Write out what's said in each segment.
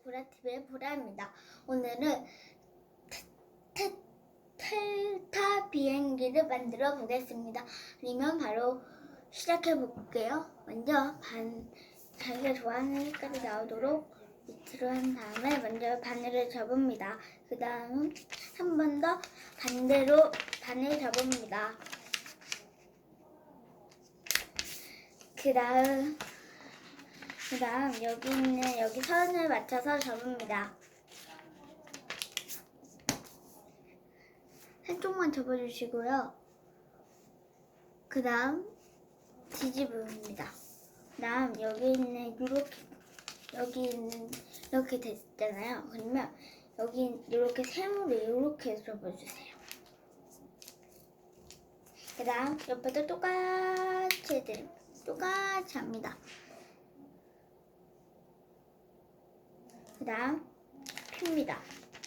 보라TV의 보라입니다. 오늘은 텔타 비행기를 만들어 보겠습니다. 그러면 바로 시작해 볼게요. 먼저 자기가 좋아하는 색깔이 나오도록 밑으로 한 다음에 먼저 바늘을 접읍니다. 그 다음 한 번 더 반대로 바늘 접읍니다. 그 다음 여기 선을 맞춰서 접읍니다. 한쪽만 접어주시고요. 그 다음 뒤집읍니다. 그 다음 여기 있는 이렇게 됐잖아요. 그러면 여기 이렇게 세모로 이렇게 접어주세요. 그 다음 옆에도 똑같이 합니다. 그 다음 핍니다.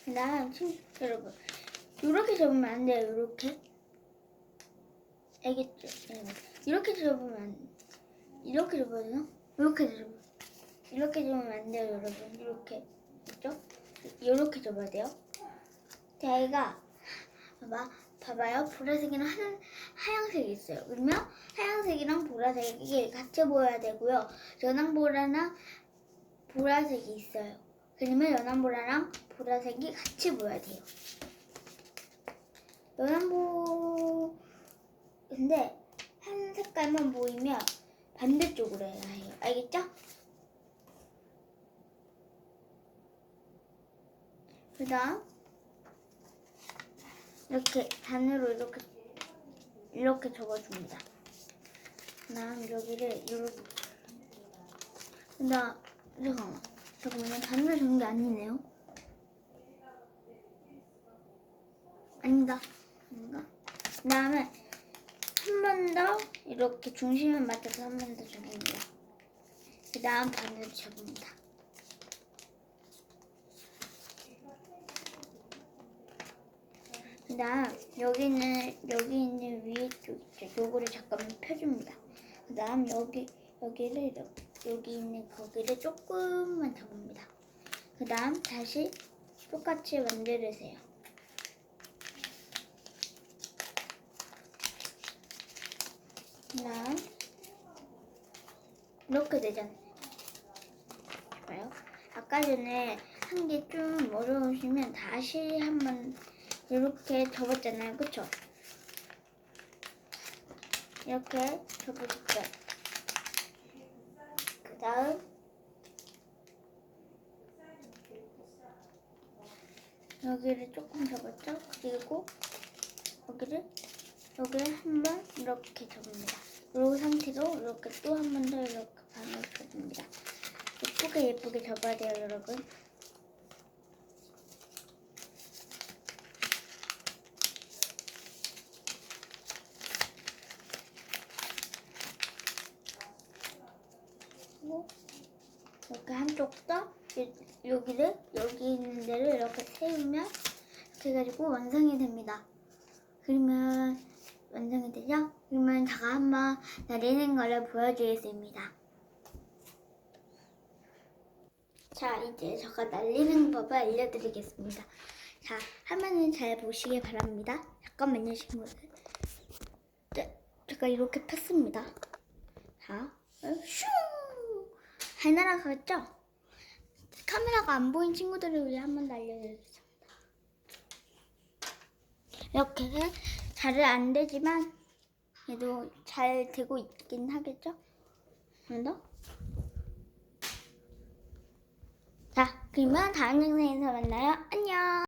그 다음 여러분 이렇게 접으면 안 돼요. 이렇게 알겠죠? 이렇게 접으면 이렇게 접어요. 이렇게 접으면 안 돼요, 여러분. 이렇게 있죠? 이렇게 접어야 돼요. 자기가 봐봐요. 보라색이랑 하얀색이 있어요. 그러면 하얀색이랑 보라색이 같이 보여야 되고요. 연한 보라색이 있어요. 그러면 연한 보라랑 보라색이 같이 보여야 돼요. 근데 한 색깔만 보이면 반대쪽으로 해야 해요. 알겠죠? 그 다음 이렇게 반으로 이렇게 접어줍니다. 그 다음 여기를 이렇게 잠깐만요. 반으로 접는 게 아니네요. 아닌가? 그 다음에 한 번 더 이렇게 중심을 맞춰서 한 번 더 접습니다. 그 다음 반으로 접습니다. 그 다음 여기 있는 위에 쪽 있죠. 요거를 잠깐만 펴줍니다. 그 다음 여기를 여기 있는 거기를 조금만 접습니다. 그 다음 다시 똑같이 만들으세요. 그 다음 이렇게 되잖아요. 봐요. 아까 전에 한 게 좀 어려우시면 다시 한번 이렇게 접었잖아요. 그쵸? 이렇게 접어줄게요. 그 다음 여기를 조금 접었죠? 그리고 여기를 한번 이렇게 접습니다. 이 상태로 이렇게 또 한 번 더 이렇게 반을 접습니다. 예쁘게 접어야 돼요, 여러분. 이렇게 한쪽 더 여기 있는 데를 이렇게 세우면 이렇게 해가지고 완성이 됩니다. 그러면 완성이 되죠? 그러면 제가 한번 내리는 거를 보여드리겠습니다. 자, 이제 제가 날리는 법을 알려드리겠습니다. 자, 화면을 잘 보시길 바랍니다. 잠깐만요, 친구들. 네, 제가 이렇게 폈습니다. 자, 슝! 잘 날아가겠죠? 카메라가 안 보인 친구들을 위해 한 번 더 알려드리겠습니다. 이렇게 잘 안 되지만 그래도 잘 되고 있긴 하겠죠? 한 번 더. 자, 그러면 다음 영상에서 만나요. 안녕!